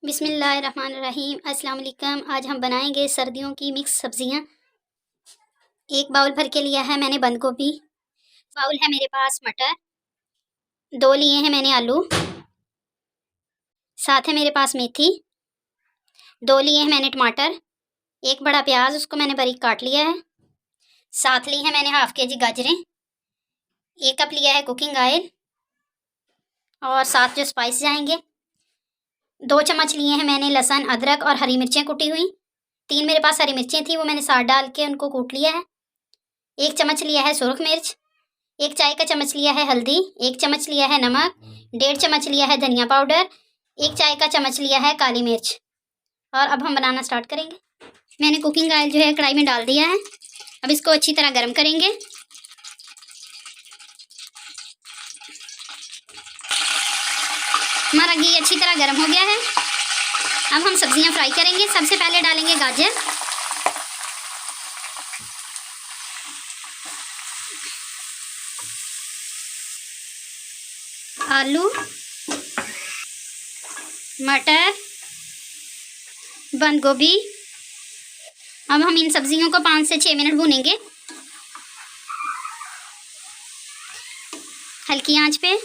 बिस्मिल्लाहिर्रहमानिर्रहीम। अस्सलाम वालेकुम। आज हम बनाएंगे सर्दियों की मिक्स सब्जियां। एक बाउल भर के लिया है मैंने बंद गोभी। बाउल है मेरे पास मटर। दो लिए हैं मैंने आलू। साथ है मेरे पास मेथी। दो लिए हैं मैंने टमाटर। एक बड़ा प्याज, उसको मैंने बारीक काट लिया है। साथ ली है मैंने हाफ केजी गाजरें। एक कप लिया है कुकिंग ऑयल। और साथ जो स्पाइस जाएंगे, 2 चम्मच लिए हैं मैंने लहसुन, अदरक और हरी मिर्चें कुटी हुई। 3 मेरे पास हरी मिर्चें थी, वो मैंने साथ डाल के उनको कूट लिया है। 1 चम्मच लिया है सुरख मिर्च। 1 चाय का चम्मच लिया है हल्दी। 1 चम्मच लिया है नमक। 1.5 चम्मच लिया है धनिया पाउडर। 1 चाय का चम्मच लिया है काली मिर्च। और अब हम बनाना स्टार्ट करेंगे। मैंने कुकिंग ऑयल जो है कढ़ाई में डाल दिया है। अब इसको अच्छी तरह गर्म करेंगे। हमारा घी अच्छी तरह गर्म हो गया है। अब हम सब्जियां फ्राई करेंगे। सबसे पहले डालेंगे गाजर, आलू, मटर, बंद गोभी। अब हम इन सब्जियों को 5 से 6 मिनट भूनेंगे हल्की आंच पे।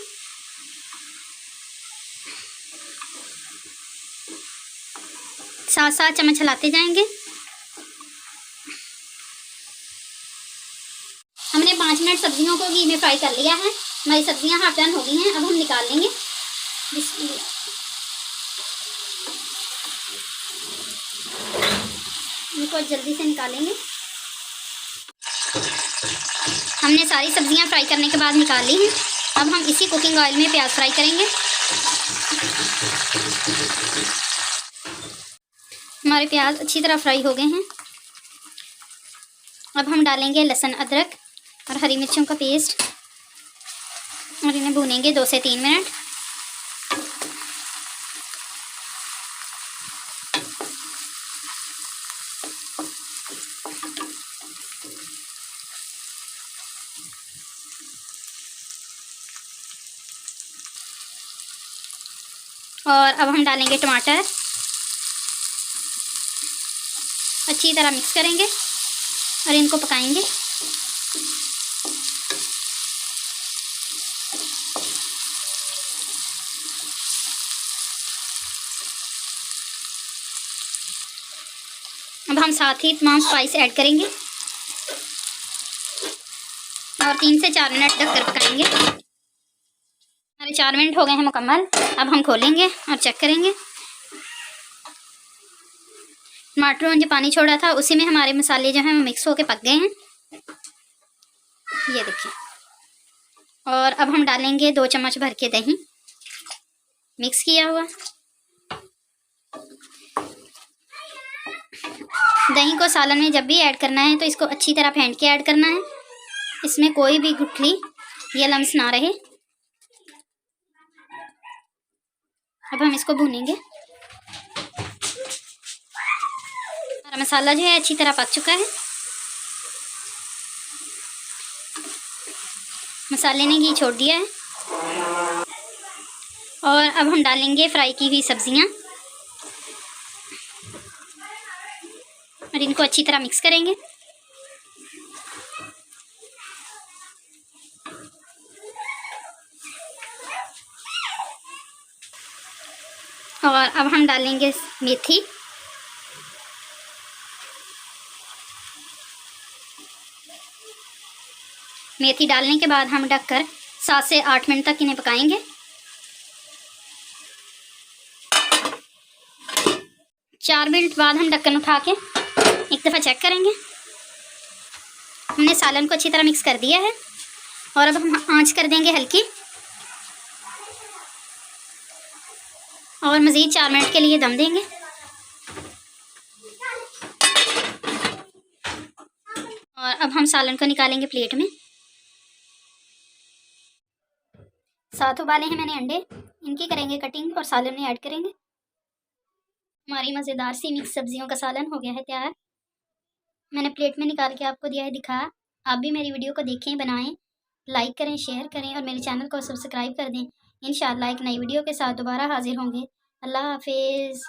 साथ साथ चम्मच हिलाते जाएंगे। हमने 5 मिनट सब्जियों को घी में फ्राई कर लिया है। हमारी सब्जियां हाफ डन हो गई हैं। अब हम निकाल लेंगे। इनको जल्दी से निकालेंगे। हमने सारी सब्जियां फ्राई करने के बाद निकाल ली हैं। अब हम इसी कुकिंग ऑयल में प्याज फ्राई करेंगे। हमारे प्याज अच्छी तरह फ्राई हो गए हैं। अब हम डालेंगे लहसुन, अदरक और हरी मिर्चों का पेस्ट और इन्हें भूनेंगे 2 से 3 मिनट। और अब हम डालेंगे टमाटर। अच्छी तरह मिक्स करेंगे और इनको पकाएंगे। अब हम साथ ही तमाम स्पाइस ऐड करेंगे और 3 से 4 मिनट तक कर पकाएंगे। हमारे 4 मिनट हो गए हैं मुकम्मल। अब हम खोलेंगे और चेक करेंगे। टमाटरों ने जो पानी छोड़ा था उसी में हमारे मसाले जो हैं वो मिक्स होके पक गए हैं, ये देखिए। और अब हम डालेंगे 2 चम्मच भर के दही मिक्स किया हुआ। दही को सालन में जब भी ऐड करना है तो इसको अच्छी तरह फेंट के ऐड करना है। इसमें कोई भी गुठली या लम्स ना रहे। अब हम इसको भूनेंगे। हमारा मसाला जो है अच्छी तरह पक चुका है। मसाले ने घी छोड़ दिया है। और अब हम डालेंगे फ्राई की हुई सब्जियां और इनको अच्छी तरह मिक्स करेंगे। और अब हम डालेंगे मेथी। मेथी डालने के बाद हम ढककर 7 से 8 मिनट तक इन्हें पकाएंगे। 4 मिनट बाद हम ढक्कन उठा के एक दफ़ा चेक करेंगे। हमने सालन को अच्छी तरह मिक्स कर दिया है और अब हम आंच कर देंगे हल्की और मज़ीद 4 मिनट के लिए दम देंगे। और अब हम सालन को निकालेंगे प्लेट में। साथ उबाले हैं मैंने अंडे, इनकी करेंगे कटिंग और सालन में ऐड करेंगे। हमारी मज़ेदार सी मिक्स सब्जियों का सालन हो गया है तैयार। मैंने प्लेट में निकाल के आपको दिया है दिखा। आप भी मेरी वीडियो को देखें, बनाएं, लाइक करें, शेयर करें और मेरे चैनल को सब्सक्राइब कर दें। इंशाअल्लाह एक नई वीडियो के साथ दोबारा हाजिर होंगे। अल्लाह हाफिज़।